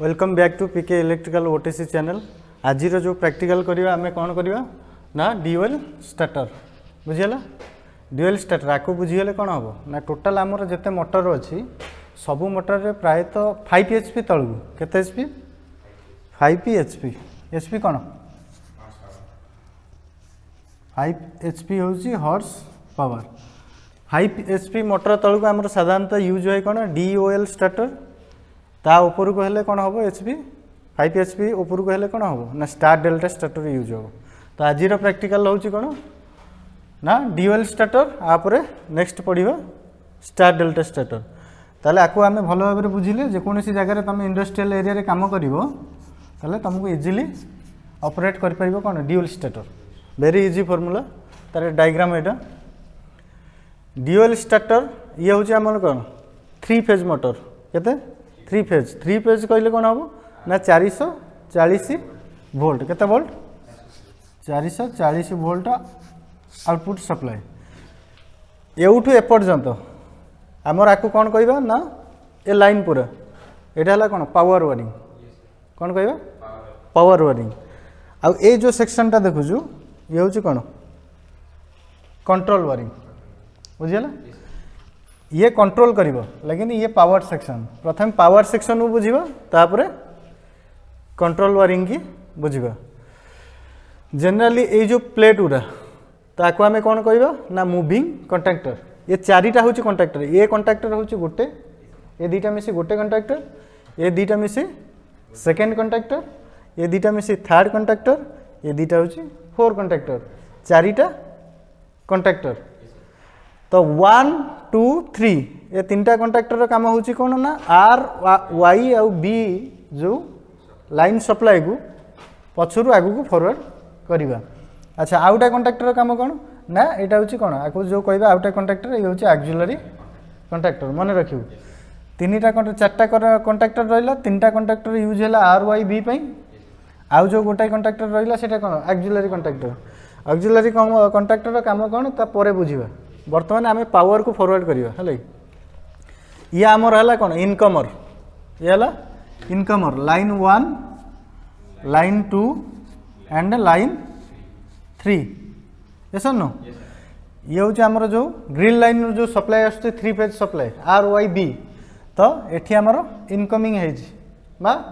Welcome back to PK electrical OTC channel. आज जो practical करिया आमे कौन करिया ना ड्यूएल स्टार्टर बुझीगला। ड्यूएल स्टार्टर आपको बुझीगले कौन हम ना टोटाल आमर जिते मोटर अच्छी सबू मोटर रे प्रायतः 5 एचपी तलू केते एचपी 5 एचपी एचपी कौन 5 एचपी हूँ हॉर्स पावर 5 एचपी मोटर तलू आमर साधारणतः यूज है कौन डीओएल स्टार्टर ता ऊपर को हेले कौन हम एचपी 5 एचपी ऊपर को हेले कौन हम ना स्टार डेल्टा स्टार्टर यूज हो। तो आज प्रैक्टिकल हूँ कौन ना ड्यूएल स्टार्टर आपरे नेक्स्ट पढ़ा स्टार डेल्टा स्टार्टर। ताले आपको आम भल भाव में बुझिले जेकोसी जगह तुम इंडस्ट्रियल एरिया रे काम करिवो ताले तुमको इजीली ऑपरेट कर परिबो कौन dual starter. Very easy formula तार डायग्राम एटा ड्यूएल स्टार्टर ये हूँ आम कौन 3 फेज मोटर केते 3 फेज कहले कौन हम ना 440 वोल्ट केते वोल्ट 440 वोल्ट आउटपुट सप्लाई एवठू एपर्यंत आमर आपको कौन कहबा ना ए लाइन पूरा एटा हला कौन पावर वायरिंग कौन कहबा पावर वायरिंग। आ ए जो सेक्शनटा देखुछु ये हूँ कौन कंट्रोल वायरिंग बुझीगला। ये कंट्रोल करिवो लेकिन ये पावर सेक्शन प्रथम पावर सेक्शन को बुझीबा तापरे कंट्रोल वायरिंग की बुझीबा। जनरली ये जो प्लेट उरा ताको आमे कौन कहबा ना मूविंग कंडक्टर। ये चारिटा हूँ कंडक्टर ये कंडक्टर हूँ गोटे ये दीटा मिसी गोटे कंडक्टर ये दीटा मिसी सेकेंड कंडक्टर ये दीटा मिसी थर्ड कंडक्टर ये दीटा हूँ 4 कंडक्टर चारिटा कंडक्टर। तो 1 2 3 ये 3टा कंडक्टर काम हूँ कौन ना आर वाई आउ बी जो लाइन सप्लाई को पछरू आगु को फॉरवर्ड करवा। अच्छा आउटा कंडक्टर काम कौन ना यहाँ हूँ कौन आपको जो कह आउटा कंडक्टर ये हूँ एक्सिलरी कंडक्टर मन रखियो 3टा 4टा कंडक्टर रहा 3टा कंडक्टर यूज है आर वाई बी आउ जो गोटाए कंडक्टर रहा है कौन एक्सिलरी कंडक्टर। एक्सिलरी कंडक्टर काम कौन तापर बुझा बर्तमान आम पावर को फॉरवर्ड करिया है ये आमर है कौन इनकमर ये है incomer line 1 line 2 and line 3 ये सर नो ये हूँ आमर जो ग्रिल लाइन जो सप्लाई आसुचे 3 phase supply R Y B तो एठी आमर इनकमिंग है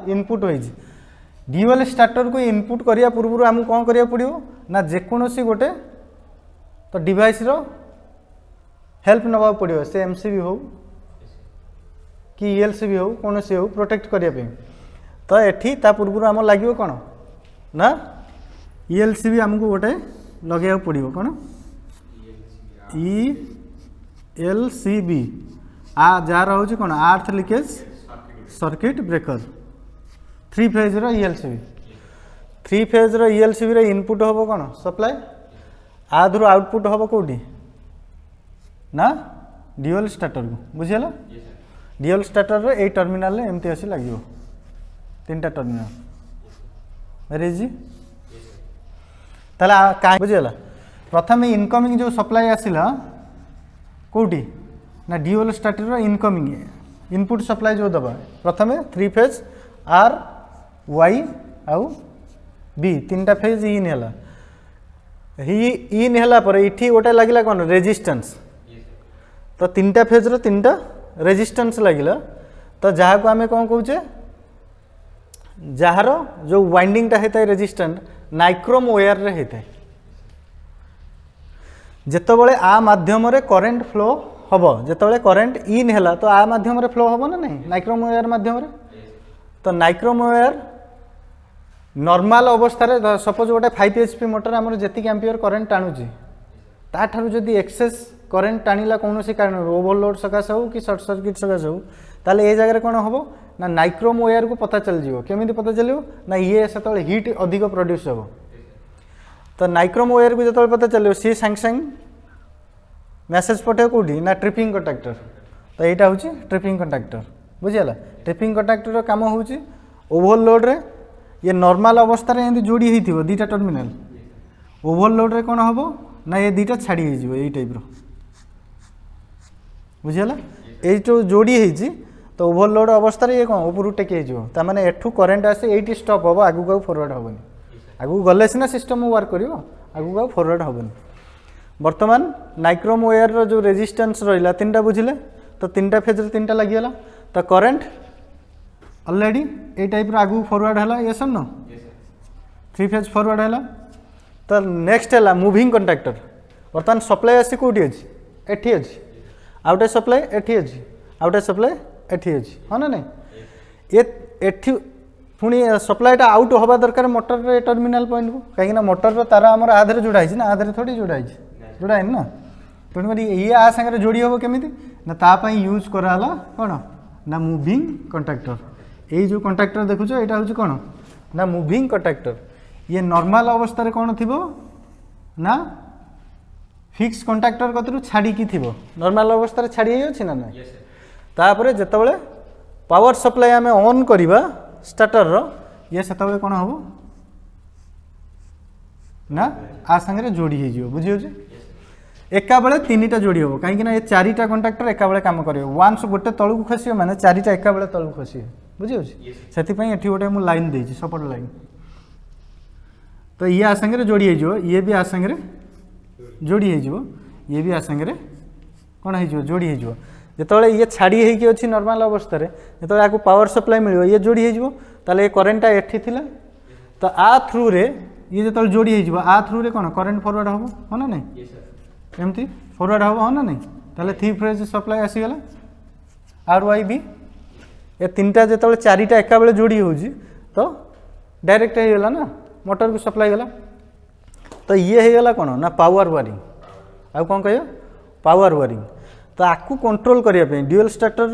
इनपुट हो ड्यूएल स्टार्टर को इनपुट करिया पूर्व आमको कौन करिया पड़ो ना जेकोसी गोटे तो डिवाइस रो हेल्प नवा पड़ो से एमसीबी हो कि ईएलसीबी हो कौन सी हो प्रोटेक्ट करने तो एठी ता पूर्व आम लगे कौन ना ईएलसीबी आमको गोटे लगे पड़ो कौन ईएलसीबी जार हूँ कौन आर्थ लिकेज सर्किट ब्रेकर 3 फेज रो ईएलसीबी 3 फेज रो ईएलसीबी रे इनपुट हम कौन सप्लाई आधुर आउटपुट हम कौटी ना ड्यूएल स्टार्टर को बुझीगला। ड्यूएल स्टार्टर रे ए टर्मिनल रे एमती आसी लगे 3टा टर्मिनल वेरी इजी ताला का बुझीगला। प्रथम इनकमिंग जो सप्लाई आसिला कौटी ना ड्यूएल स्टार्टर रो इनकमिंग इनपुट सप्लाई जो दबा प्रथम 3 फेज आर वाई आउ बी 3टा फेज इन है इन है इठी गोटे लगे कौन रेजिस्टेंस तो 3टा फेज रो 3टा रेजिस्टेंस लगिला तो जहाँ को आम कौन कहे जार जो वाइंडिंगटा होता है रेजिस्टेंट नाइक्रोम वायर रे होता है जितेबाला आ माध्यम रे करेंट फ्लो हम जितेबाला करेंट इन है तो आ माध्यम रे फ्लो हम ना नहीं नाइक्रोम वायर माध्यम रे तो नाइक्रोम वायर नॉर्मल अवस्था सपोज गोटे 5 एचपी मोटर आम जी एम्पियर करेंट टाणुची ताठारू जदि एक्सेस करेंट टाणिला कौन कारण ओवरलोड सकाश हो कि सर्ट सर्किट सकाश हो ताले ए जगह कौन हम ना नाइक्रोम वायर को पता चल जाओ केमी पता चलो ना ये से हिट अधिक प्रोड्यूस हम तो नाइक्रोम वायर को जो पता चलो सी सांगे सांगे मेसेज पठे कौटी ना ट्रिपिंग कंडक्टर तो यहाँ हूँ ट्रिपिंग कंडक्टर बुझीगला। ट्रिपिंग कंडक्टर काम हूँ ओवरलोड रे ये नॉर्मल अवस्था रे जोड़ी होती 2टा टर्मिनल ओवरलोड रे कौन हम ना ये 2टा छाड़ी हो टाइप बुझीगला। ये जो जोड़ी होती तो ओभरलोड अवस्था ये कौन ऊपर टेक ताने एठू करेन्ट आसे ये स्टप हम आगू आगे फरवर्ड हेनी आगू गले सीना सिस्टम वर्क कर आगू आगे फरवर्ड हेनी बर्तमान नाइक्रोम वायर जो रेजिस्टेंस रहा 3टा बुझिले तो 3टा फेज 3टा लगिगला तो करेन्ट ऑलरेडी ए टाइप आगू फरवर्ड है ये सन 3 फेज फरवर्ड है तो नेक्स्ट है मूविंग कंडक्टर बर्तमान सप्लाई आसी कौटी अच्छी एठी अच्छी आउटे सप्लाई एठी अच्छी आउटे सप्लाई एठी अच्छी हाँ ना नहीं ये एठी पुणी सप्लाईटा आउट हवा दरकार मोटर टर्मिनाल पॉइंट को कहीं मोटर तार आमर आधे जोड़ा है ना आधे थोड़ी जोड़ा है जोड़ा है ना तेणुक ये आ सागर जोड़ी हम केमी ना तापाई यूज कराला कौन ना मूविंग कंडक्टर ये जो कंडक्टर देखुच यहाँ हूँ कौन ना मूविंग कंडक्टर ये नॉर्मल अवस्था कौन थी ना फिक्स कंडक्टर कतरू छाड़ी थी नॉर्मल अवस्था छाड़ी अच्छी ना ना तापर जितेबाला पावर सप्लाई आम ऑन करवा स्टार्टर ये से कौन हम ना आ सांगे जोड़ी हो बुझे एका बेले 3टा जोड़ी हम कहीं ये 4टा कंडक्टर एका बेले काम कर वान्स गोटे तलू खस मैंने 4टा एका बेले तलू खस बुझे से गोटे मुझे लाइन दे सपोर्ट लाइन तो ये आ सांगे जोड़ी हो ये भी आ सांगे जोड़ी हो ये भी आ सांगे कौन हो जोड़ी हो जिते ये छाड़ी होगी अच्छी नॉर्मल अवस्था जो आपको पावर सप्लाई मिल ये जोड़ी हो ये करेन्टा एठी थिला तो आ थ्रू रे ये जो जोड़ी हो आ थ्रू रे कौन करेन्ट फरवर्ड हम हाँ ना नहीं एमती फरवर्ड हम हाँ ना नहीं ताले 3 फेज सप्लाई आसीगला आर वाई बी ये 3टा जो 4टा एका बेले जोड़ी हो तो डायरेक्ट होगा ना मोटर को सप्लाई गला तो ये होगा कौन ना पावर वायरिंग आउ कौन कह पावर वायरिंग तो आपको कंट्रोल करने ड्यूअल स्टार्टर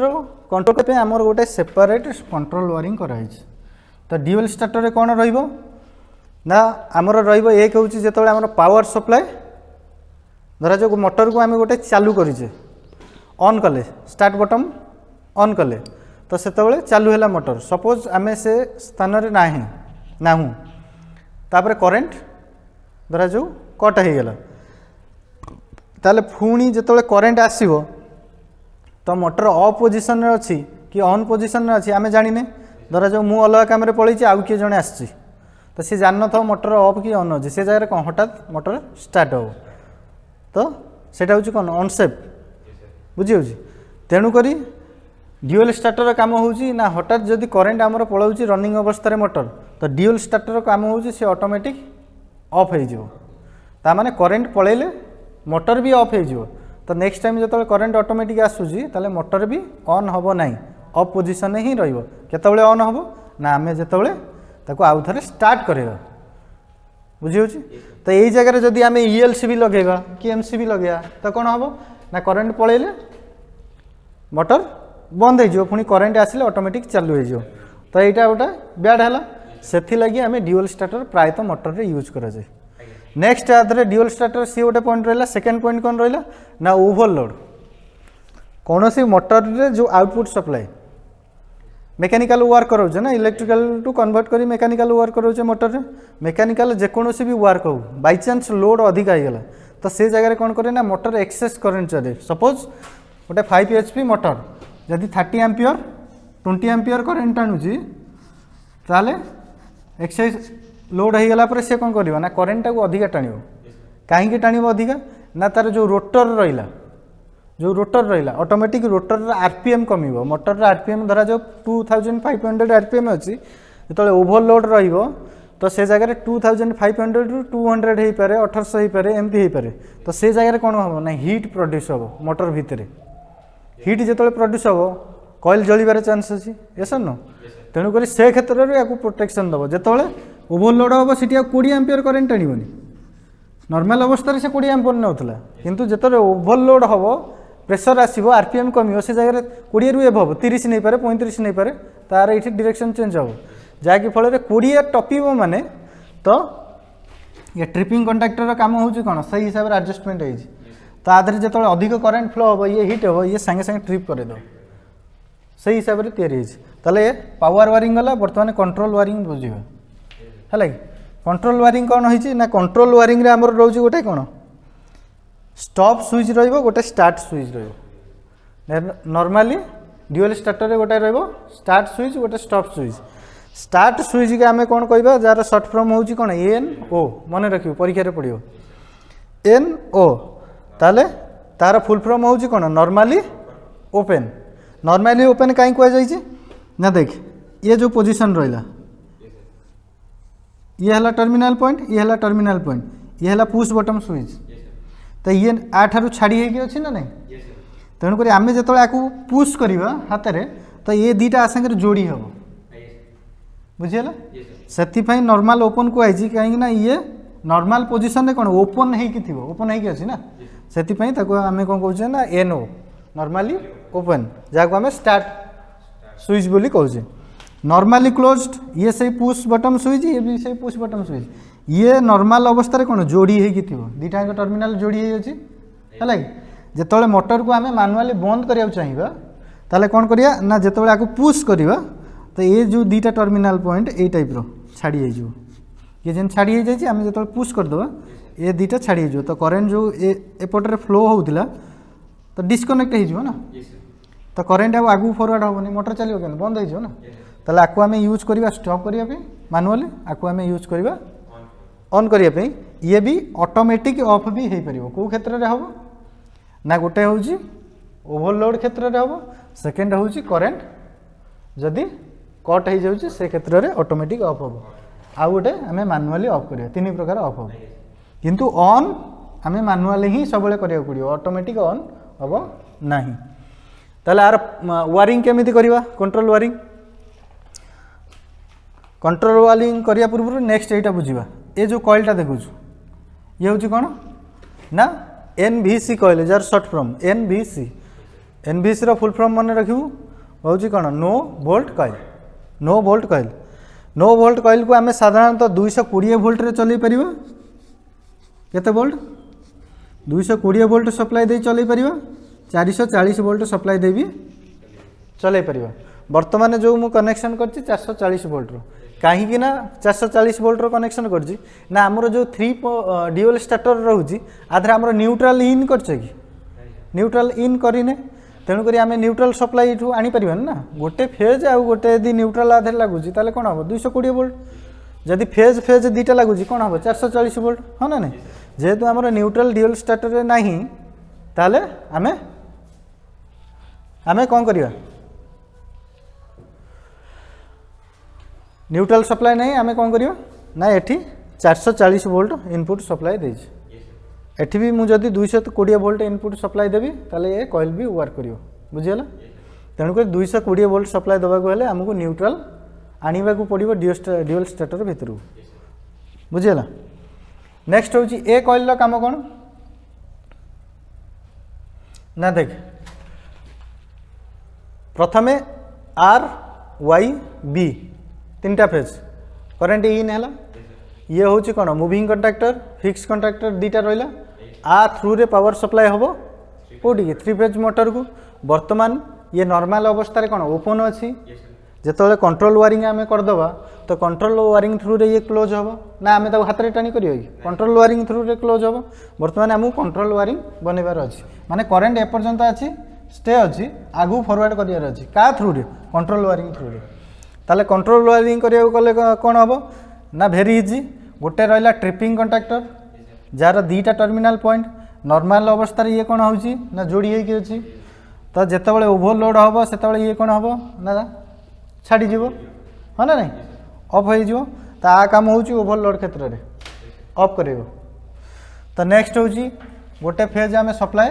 कंट्रोल करने आमर गोटे सेपरेट कंट्रोल वायरिंग कराई तो ड्यूअल स्टार्टर कौन ना आमर एक हूँ जो आम पावर सप्लाई धरा जो मोटर को आम गोटे चालू करें ऑन कले स्टार्ट बटन ऑन कले तो से चालू है मोटर सपोज आम से स्थान ना तापर करेन्ट धरा जो कट हो गला ताले पुणी जो करेन्ट आसो तो मोटर ऑफ पोजिशन अच्छी कि ऑन पोजिशन अच्छी आम जाने धरा जो मु अलग कम पलैची आउ किए जड़े आसी तो सी जान न मोटर ऑफ कि ऑन अच्छे से जगह कौन हठात मोटर स्टार्ट हो तो सेटा हूँ कौन अनसेफ बुझी तेणुक ड्यूअल स्टार्टर काम होची ना हठात जदि करेन्ट आमर पलाऊँ रनिंग अवस्था मोटर तो ड्यूअल स्टार्टर काम होची सी ऑटोमेटिक ऑफ हो ताने करेन्ट पलैले मोटर भी ऑफ हो तो नेक्स्ट टाइम जो करेन्ट ऑटोमेटिक आसूसी ताले मोटर भी ऑन हम ना of position he Ratle on हम ना आम जो आउ थे स्टार्ट करवा बुझी तो यही जगह जदि आम ELCB लगेगा कि MCB लगेगा तो कौन हम ना करेन्ट पलैले मोटर बंद हो पुणी करेन्ट आसिले ऑटोमेटिक चालू हो तो यहाँ गोटे बैड है से लगी आम ड्यूअल स्टार्टर प्रायतः मोटर रे यूज करा जाए नेक्स्ट आदरे ड्यूअल स्टार्टर सी गोटे पॉइंट रहा सेकेंड पॉइंट कौन रहा ना ओवरलोड कौन सी मोटर रे जो आउटपुट सप्लाई मेकानिकल वर्क कराऊे ना इलेक्ट्रिकल टू कन्वर्ट करी मेकानिकल वर्क कराऊे मोटर रे मेकानिकल जेकोसी भी वर्क हो बाई चान्स लोड अधिक होगला तो से जगह कौन करे ना मोटर एक्सेस करेन्ट चले सपोज गोटे 5 HP मोटर जदि 30 एम्पियर 20 एम्पियर करेन्ट आणुची ताले एक्सेस लोड हो गला सी कौन कर ना करेन्टा को अधिका टाण कहीं टाण अधिका ना तार जो रोटर रहा ऑटोमेटिक रोटर आरपीएम कम मोटर आरपीएम धरा जो 2500 आरपीएम अच्छी जो ओवरलोड तो से जगह 2500 रू 200 हो पारे 1800 हो पारे एमती हो पारे तो से जगह कौन हम ना हिट प्रोड्यूस हम मोटर भितर हिट जो प्रोड्यूस हम कॉइल जलिबार चान्स अच्छी यस न तेणुक से क्षेत्र में या प्रोटेक्शन दब जो ओवरलोड हम सीटी 20 एम्पियर करेन्ट आनी नॉर्मल अवस्था से 20 एम्पियर नौला किंतु जो ओवरलोड हम प्रेशर आसो आरपीएम कम से जगह 20 रू एभ 30 नहीं पारे 35 नहीं पारे तार ये डायरेक्शन चेंज हम जहाँकि फल 20 टपिब माने तो ये ट्रिपिंग कंडक्टर काम हो कौन सही हिसाब से एडजस्टमेंट होती तो आधे जो अधिक करेन्ट फ्लो हम ये हिट हम ये सांगे सांगे ट्रिप करदे सही हिसाब से या पावर वायरिंग गला बर्तमान कंट्रोल वायरिंग बुझा है कंट्रोल वायरिंग कौन होती ना कंट्रोल वायरिंग आमर रोज गोटे कौन स्टॉप स्विच रोटे start switch normally dual starter रे गोटे रहइबो स्टार्ट स्विच गोटे स्टॉप स्विच। स्टार्ट स्विच के आमे कोन कहबा जार शॉर्ट फॉर्म होउची कोन एन ओ मने रखियो परीक्षा रे पडियो एन ओ ताले तार फुल फॉर्म होउची कोन नॉर्मली ओपन। नॉर्मली ओपन काई कहै जाई छी ना देख ये जो पोजीशन रहिला ये हला टर्मिनल पॉइंट ये हला टर्मिनल पॉइंट ये हला पुश बटन स्विच तो ये आठारु छाड़ी हे कि अछि ना नहीं तेणु करी आमे जतले आकू पुश करिवा हाथ रे तो ये दीटा संगे जोड़ी हबो बुझियला सेति पई नॉर्मल ओपन को आइजी काहे ना ये नॉर्मल पोजीशन रे कोन ओपन हे कि थिबो ओपन हे कि अछि ना सेति पई ताको आमे कोन कहउछे ना एनओ नॉर्मली ओपन जाको आमे स्टार्ट स्विच बोली कहउछे। नॉर्मली क्लोज्ड ये से पुश बटन स्विच ये भी से पुश बटन स्विच ये नॉर्मल अवस्था रे कोन जोड़ी हे कि थिबो दीटा के टर्मिनल जोड़ी हे अछि हला जेतले मोटर को आमे मैनुअली बंद करिया चाहिबा ताले कोन करिया ना जेतले आको पुश करिवा तो ये जो दीटा टर्मिनल पॉइंट ए टाइप रो छाड़ी हे जो ये जेन छाड़ी हे जाई आमे जेतले पुश कर दबा ये दीटा छाड़ी हे जो तो करंट जो एपट रे फ्लो होउतिला तो डिस्कनेक्ट हे जो ना तो करंट आगु फॉरवर्ड होबनी मोटर चलियो केन बंद हे जो ना ताले आको आमे यूज करिवा स्टॉप करिया पे मैनुअली आको आमे यूज करिवा ऑन करिया पे ये भी ऑटोमेटिक ऑफ भी हे परिबो को क्षेत्र रे होबो ना गोटे होउची ओवरलोड क्षेत्र रे होबो सेकंड होउची करंट जदी कट हो जाउची से क्षेत्र रे ऑटोमेटिक ऑफ होबो आ गोटे हमें मैनुअली ऑफ करिया तीन प्रकार ऑफ होबो किंतु ऑन हमें मैनुअली ही सबले करिया पड़ियो ऑटोमेटिक ऑन होबो नाही। ताले आर वायरिंग केमिति करिवा कंट्रोल वायरिंग कंट्रोल वायरिंग करिया पूर्व नेक्स्ट एटा बुझिबा ए जो कॉइलटा देखुछु ये होची कोन ना एनवीसी कॉइल जार शॉर्ट फॉर्म एनवीसी एनवीसी रो फुल फॉर्म मन रखिबू होची कोन no volt coil no volt coil no volt coil को आमे साधारणतः 220 वोल्ट रे चलै परिबा केते वोल्ट 220 वोल्ट सप्लाई दे चलै परिबा 440 वोल्ट सप्लाई दे भी चलै परिबा। वर्तमान जो मु कनेक्शन करछि 440 वोल्ट रो काहे कि ना 440 वोल्ट रो कनेक्शन करछि ना हमरो जो 3 ड्यूअल स्टार्टर रहउछि आधरा हमरो न्यूट्रल इन करछि कि न्यूट्रल इन करिने तेणु करी आमे न्यूट्रल सप्लाई इठू आनी परिबन ना गोटे फेज आ गोटे यदि न्यूट्रल आधर लागुछि ताले कोन हो 220 वोल्ट जदि फेज फेज दीटा लागुछि कोन हो 440 वोल्ट हो ना नहीं जेहेतु हमरो न्यूट्रल ड्यूअल स्टार्टर रे नाही ताले आमे आमे कोन करिवा न्यूट्रल सप्लाई नहीं आमे कोन करिवा ना एठी 440 वोल्ट इनपुट सप्लाई देछि एठी भी मु जदि 220 वोल्ट इनपुट सप्लाई देबी ताले ये कॉइल भी वर्क करियो बुझियला तेणु कर 220 वोल्ट सप्लाई दबा को हेले हमको न्यूट्रल आनिबा को पड़िबो ड्यूअल स्टार्टर भितरु बुझियला। नेक्स्ट होची ए कॉइल ला काम कोन ना देख प्रथमे आर वाई बी तीनटा फेज करंट इन हैला ये होची कोन मूविंग कंडक्टर फिक्स कंडक्टर दीटा रहिला आ थ्रू रे पावर सप्लाई होबो कोडी के 3 फेज मोटर को वर्तमान ये नॉर्मल अवस्था रे कोन ओपन अछि जेतले कंट्रोल वायरिंग आमे कर दबा तो कंट्रोल वायरिंग थ्रू रे ये क्लोज होबो ना आमे त हाथ रे टानी करियो कि कंट्रोल वायरिंग थ्रू रे क्लोज होबो वर्तमान हमु कंट्रोल वायरिंग बनेबार अछि माने करंट ए पर्यंत अछि स्टे अछि आगु फॉरवर्ड करियार अछि का थ्रू रे कंट्रोल वायरिंग थ्रू रे ताले कंट्रोल वायरिंग करिया कले कोन होबो ना भेरी इजी गोटे रहिला ट्रिपिंग कंडक्टर जार दीटा टर्मिनल पॉइंट नॉर्मल अवस्था रे ये कोन होउची ना जोड़ी हे कि अछि तो जेतेबेले ओवरलोड होबो सेतेबेले ये कोन होबो ना छाड़ी जीवो हो ना नहीं ऑफ हो जीवो ता काम होउची ओवरलोड क्षेत्र रे ऑफ करिवो। तो नेक्स्ट होउची गोटे फेज आमे सप्लाई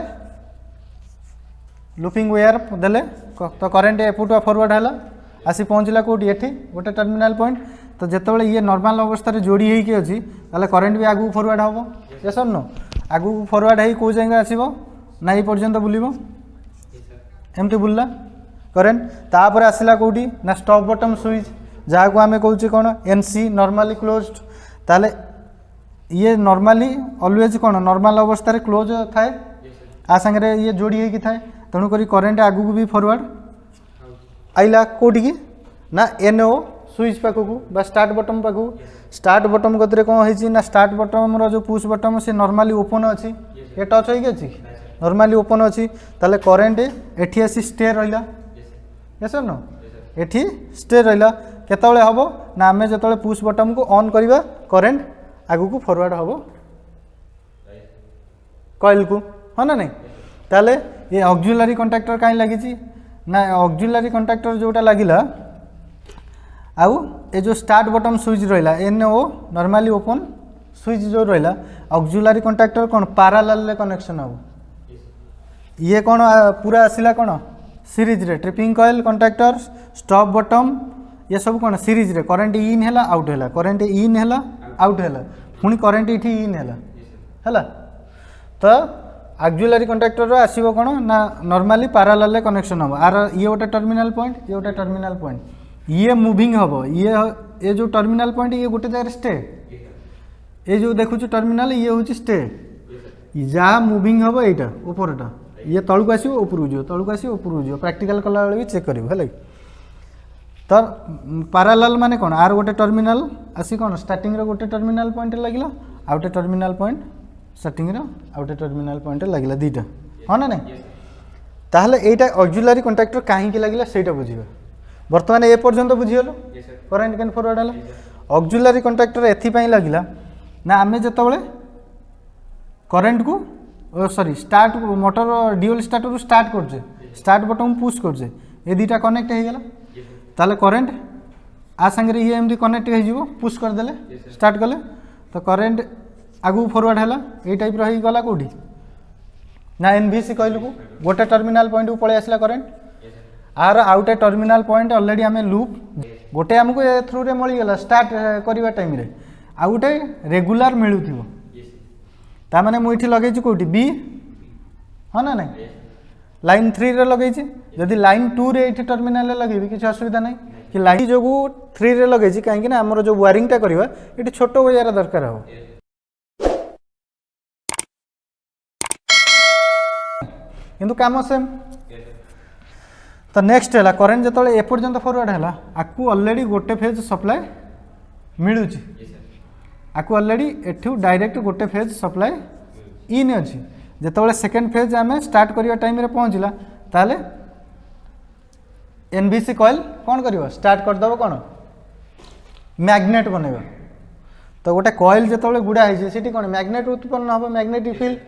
लूपिंग वायर देले तो करंट एपुट फॉरवर्ड हला आसी पहुँचला कोटी एठी गोटे टर्मिनल पॉइंट तो जेतेबेले ये नॉर्मल अवस्था रे जोड़ी हे कि अछि ताले करंट भी आगु फॉरवर्ड होबो यस और नो आगु फॉरवर्ड हे को जांगे आसीबो ना ए पर्यंत बुलिबो एमती बुलला करंट तापर आसिला कोटी ना स्टॉप बटन स्विच जहा को आमे कहउची कोन एनसी नॉर्मली क्लोज्ड ताले ये नॉर्मली ऑलवेज कोन नॉर्मल अवस्था रे क्लोज थाए आ संगे ये जोड़ी हे कि थाए तणु करी करंट आगु भी फॉरवर्ड आइला कोटी की ना एनओ स्विच पाखु बा स्टार्ट बटन पाखु स्टार्ट बटन गतरे कोन हेची ना स्टार्ट बटन रो जो पुश बटन से नॉर्मली ओपन अछि ये टच होई गेछि नॉर्मली ओपन अछि ताले करंट एठी आसी स्टे रहिला यस नो एठी स्टे रहिला केतବେଳେ हबो ना आमे जतବେଳେ पुश बटन को ऑन करिवा करंट आगु को फॉरवर्ड हबो कॉइल को हो ना नहीं ताले ये ऑक्सिलरी कॉन्टैक्टर काई लागि छी ना ऑक्सिलरी कॉन्टैक्टर जोटा लागिला आउ ए जो स्टार्ट बटन स्विच रहिला N O normally open switch जो रहिला ऑक्सिलरी कॉन्टैक्टर कोन पैरेलल रे कनेक्शन हो ये कोन पूरा आसिला कोन सीरीज रे tripping coil contactor stop button ये सब कोन सीरीज रे करंट इन हैला आउट हैला करंट इन हैला आउट हैला पुनी करंट इठी इन हैला तो ऑक्सिलरी कॉन्टैक्टर रो आसीबो कोन ना नॉर्मली पैरेलल रे कनेक्शन हो आर ये गोटे टर्मिनल पॉइंट ये गोटे टर्मिनल पॉइंट ये मूविंग हबो ये जो टर्मिनल पॉइंट ये गोटे जगह स्टे ये जो देखु टर्मिनल ये होची स्टे जहाँ मूविंग हम यहाँ उपरटा ये तलू को आसो ऊपर जो तलू को आसो ऊपर जो प्रैक्टिकल कला भी चेक करूँ है तो पैरेलल माने कौन आर गोटे टर्मिनल आसी कौन स्टार्टिंग रो गोटे टर्मिनल पॉइंट लगिला आ गोटे टर्मिनल पॉइंट स्टार्टिंग रो आ गोटे टर्मिनल पॉइंट लगिला दीटा हाँ ना नहीं ताहले एटा ऑक्सिलरी कॉन्टैक्टर काहे लगिला सेटा बुझिबा वर्तमान ए पर्यंत बुझीगलो करंट कैन फॉरवर्ड हला ऑक्सिलरी कॉन्टैक्टर एथि पई लगिला ना आमे जतबळे करंट को sorry start motor dual starter start करछे स्टार्ट बटन पुश करछे ए दीटा कनेक्ट हे गेला ताले करंट आ संगे ये एमडी कनेक्ट हे जिवो पुश कर देले स्टार्ट कले तो करंट आगु फॉरवर्ड हला ए टाइप रही गला कोठी ना एनवीसी कइल को गोटे टर्मिनल पॉइंट को पळे आसला करंट आर आउटे टर्मिनल पॉइंट ऑलरेडी आमे लूप गोटे हमको ए थ्रू रे मळी गेला स्टार्ट करबा टाइम रे आ गोटे रेगुलर मिलुथिबो ता माने मु इठी लगेछि कोठी बी हाँ ना नहीं लाइन 3 रे लगेछि जदि लाइन 2 रे इठी टर्मिनल रे लगेबी किछ असुविधा नहीं कि लाइन जो 3 रे लगेछि काहे कि ना हमर जो वायरिंग टा करबा इठी छोटो वायर दरकार हो किंतु काम सेम तो नेक्स्ट है करंट जो ए पर्यंत फॉरवर्ड है आपको ऑलरेडी गोटे फेज सप्लाई मिलूची आपको ऑलरेडी एठू डायरेक्ट गोटे फेज सप्लाई इन अच्छी जिते सेकेंड फेज आम स्टार्ट करवा टाइम रे पहुँचला ताले एनवीसी कॉइल कौन कर स्टार्ट करदेव कौन मैग्नेट बनइबा तो गोटे कॉइल जो गुड़ा है कौन मैग्नेट उत्पन्न हम मैग्नेटिक फील्ड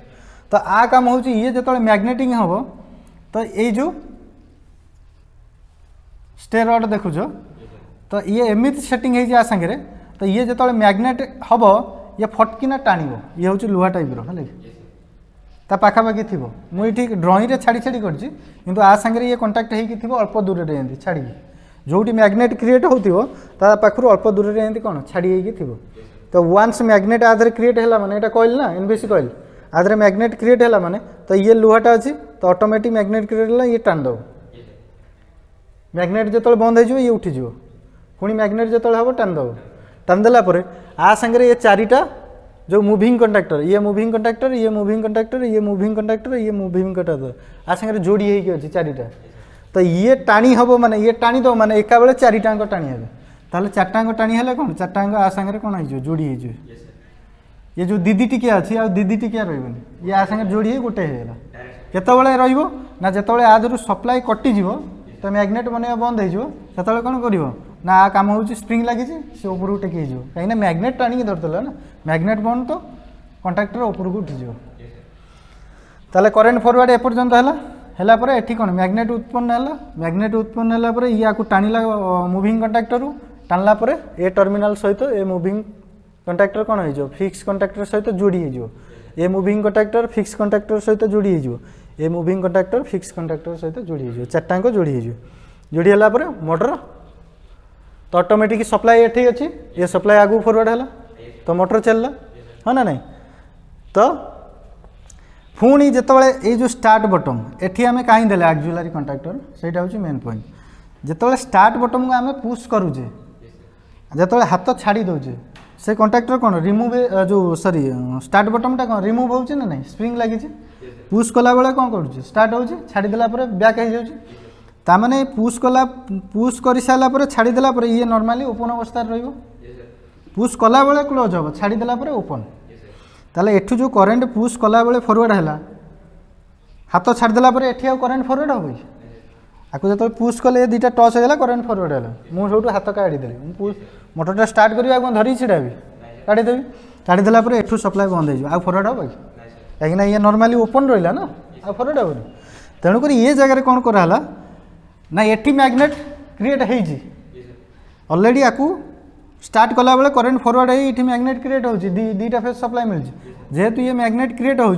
तो आ काम हो ये जो मैग्नेटिंग हम तो ये जो स्टे रड देखुच तो ये एमती सेटिंग है सागे तो ये जो मैग्नेट हम ये फटकिना टाणव ये हूँ लुहा टाइप है ता पाखापाखि थी मुझे ड्रॉइंग रे छाड़ी छाड़ी करछि किंतु आ संगे ये कांटेक्ट होगी थी अल्प दूर रे एंती छाड़ी जोटी मैग्नेट क्रिएट होतिबो ता पाखरु अल्प दूर रे एंती कोन छाड़ी होगी थी तो वन्स मैग्नेट आधर क्रिएट हैला माने एटा कॉइल ना एनवीसी कॉइल आधर मैग्नेट क्रिएट हैला माने तो ये लुहाटा अछि तो ऑटोमेटिक मैग्नेट क्रिएट हैला ये टाण दो मैग्नेट जो बंद हो ये उठीज पुणी मैग्नेट जो हम टाण देला आ संगे ये चारिटा जो मूविंग कंडक्टर ये मूविंग कंडक्टर ये मूविंग कंडक्टर ये मूविंग कंडक्टर ये मूविंग कंडक्टर आ संगे जोड़ी होगी अच्छी चारिटा तो ये टाणी हम माने ये टाणी दो माने एका बेले चारिटांग टाणी हे ताले चारटांग टाणी हेले कोन चारटांग आ संगे कोन हो जोड़ी हो ये जो दीदी टिकिया अच्छी आ दीदी टिकिया रही ये आ संगे जोड़ी गोटे होगा केतबेले रहिबो ना जेतबेले आधरु सप्लाई कटि जीवो तो मैग्नेट बनवा बंद हो कौन कर ना आ काम हो स्प्रिंग लगी सी ऊपर टेक कहीं मैग्नेट टाणी धरदेला ना मैग्नेट बंद तो कंडक्टर ऊपर को उठीज ताले करेन्ट फॉरवर्ड एपर्यंत है एठी कौन मैग्नेट उत्पन्न है मैग्नेट उत्पन्न है या टाणिला मूविंग कंडक्टर टाणला ए टर्मिनल सहित ए मूविंग कंडक्टर कौन हो फिक्स कंडक्टर सहित जोड़ी हो a moving conductor fix conductor सहित जोड़ी हो a moving conductor fix conductor सहित जोड़ी हो चारटांग जोड़ी हो जोड़ी है मोटर तो ऑटोमेटिक सप्लाई एठी अच्छी ये सप्लाई आगू फॉरवर्ड है तो मोटर चलला हाँ ना नहीं तो पुणी जितेबाला ये जो स्टार्ट बटन एठी आमे कहीं देले ऑक्सिलरी कंडक्टर सेटा होची मेन पॉइंट जितेबाला स्टार्ट बटन को आमे पुश करूजे जितेबाला हाथ छाड़ी दउजे से कंडक्टर कौन रिमूव जो सॉरी स्टार्ट बटन टा कौन रिमूव होची ना नहीं स्प्रिंग लगी पुश कला बेले कौन करूचे स्टार्ट होची छाड़ी देला परे बैक हो जाउची ता माने पुश कर सारा पर छाड़ी देला पर ये नॉर्मली ओपन अवस्था रहिबो पुश कला बेले क्लोज हो छाड़ी देला पर ओपन ताले एठू जो करंट पुश कला बेले फॉरवर्ड हैला हाथ छाड़ी देला पर एठी आ करंट फॉरवर्ड हो आपको जो पुश कले ये दुटा टच होगा करेन्ट फरवर्ड है मुझे हाथ काढ़ीदेली मोटरटा स्टार्ट करी धरिकी छिड़ा भी काढ़ीदेवी काढ़ीदेला एठू सप्लाई बंद हो फरवर्ड हम कि कहीं ये नॉर्मली ओपन रहा ना आ फरवर्ड हम तेणुक ये जगह कौन कराला ना एटी मैग्नेट क्रिएट होती ऑलरेडी आपको स्टार्ट कला बेले करेन्ट फरवर्ड ये मैग्नेट क्रिएट हो दीटा फेज सप्लाई मिल जेहेतु ये मैग्नेट क्रिएट हो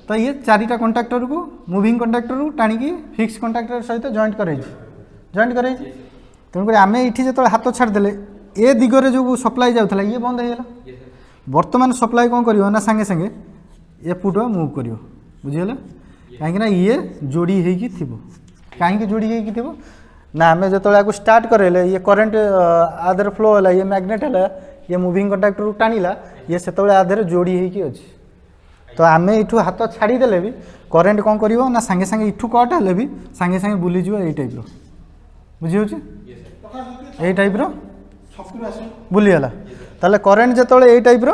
तो ये चारिटा कंडक्टर को मूविंग कंडक्टर को टाणी फिक्स कंडक्टर सहित जॉइंट कर तेणुक आम ये जो हाथ छाड़देले ए दिगरे जो सप्लाई जाऊला ये बंद होगा बर्तमान सप्लाई कौन कर सागे सागे ये पुट मुव कर बुझीगला कहीं ये जोड़ी होगी कहीं जोड़ी होगी थी ना आम जो स्टार्ट करेले ये करेन्ट आधे फ्लो है ये मैग्नेट है ये मूविंग कंडक्टर को टाणिला ये से आधे जोड़ी होगी अच्छी तो आम यू हाथ छाड़ीदे भी करेन्ट कौन कर ना सागे सागे इठू कट हेल्ले भी सागे सागे बुलीज ये टाइप बुझी ये टाइप बुलीगला ताले करेन्ट जो ये टाइप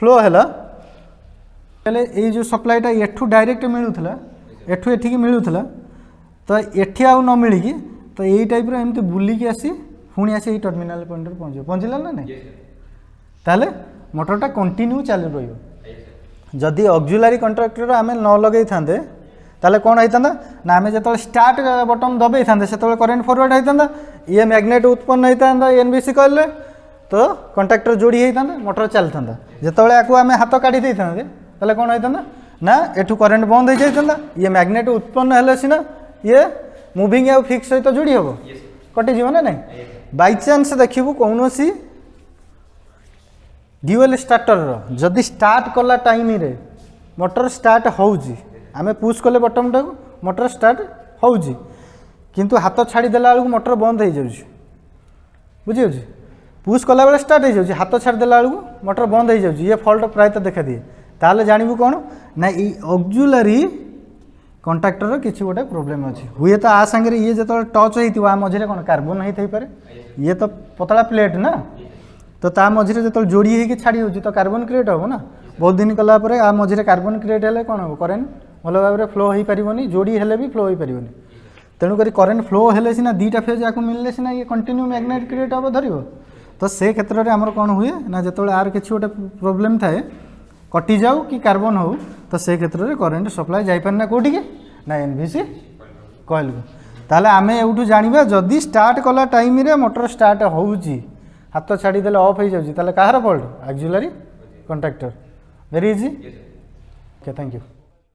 फ्लो है ये जो सप्लाईटा एठू डायरेक्ट मिलूला एठू एठिक मिलूला तो एठी आउ न मिलिकी तो यही टाइप एमती बुलिकी आसी पुणी आसी टर्मिनाल पॉइंट पहुँचला ना नहीं ताले मोटरटा कंटिन्यू चालू रही जदि ऑक्सिलरी कंट्राक्टर आम न लगे था ताले कौन होता ना आम जो स्टार्ट बटन दबाई था से करेन्ट फरवर्ड होता ये मैग्नेट उत्पन्न होता एनबीसी कहले तो कंट्राक्टर जोड़ी होता मोटर चलता जिते आपको आम हाथ काढ़ी था ताले कौन होता ना एठू करेन्ट बंद हो जाता ये मैग्नेट उत्पन्न हेले सिना ये मूविंग या फिक्स सहित जोड़ी हम कटिज ना नहीं बाई चान्स देखू कौन सी ड्यूएल स्टार्टर जदि स्टार्ट कला टाइम रे मोटर स्टार्ट होउजी आमे पुश कले बटन टाक मोटर स्टार्ट होउजी किंतु हाथ छाड़ीदेला बेलू मोटर बंद हो जाउजी बुझी पुश कला बेले स्टार्ट हो जाउजी हाथ छाड़देला बेलू मोटर बंद हो जाउजी ये फॉल्ट प्रायतः देखा दिए ताले जानबू कौन ना ये ऑक्सिलरी कंट्राक्टर किसी गोटे प्रोब्लेम अच्छी हुए तो आ सांगे ये जो टच होता मझे कौन कार्बन होता पारे ये तो पतला प्लेट ना तो ता मझे जो जोड़ी होगी छाड़ी हो तो कार्बन क्रिएट हम ना बहुत दिन कलापर आ मझे कार्बन क्रिएट है कौन हम करेन्ट भल भाव फ्लो हो पारनि जोड़ी हेले भी फ्लो हो पारनि तेणुक करेन्ट फ्लो हेले सिना दीटा फेज आपको मिलले सिना ये कंटिन्यू मैग्नेट क्रिएट हम धर तो से क्षेत्र में आमर कौन हुए ना जो आर किसी गोटे प्रोब्लेम थाए कटि जाऊ कि कार्बन हो तो से क्षेत्र में करेन्ट सप्लाई जापारे कौटी ना एनबीसी कॉइल को ताले आमे एवठू जानिबा जदि स्टार्ट कला टाइम रे मोटर स्टार्ट होउची हाथ छाड़ीदेले ऑफ हो जाउची ताले कहार fault auxiliary contactor very easy okay thank you.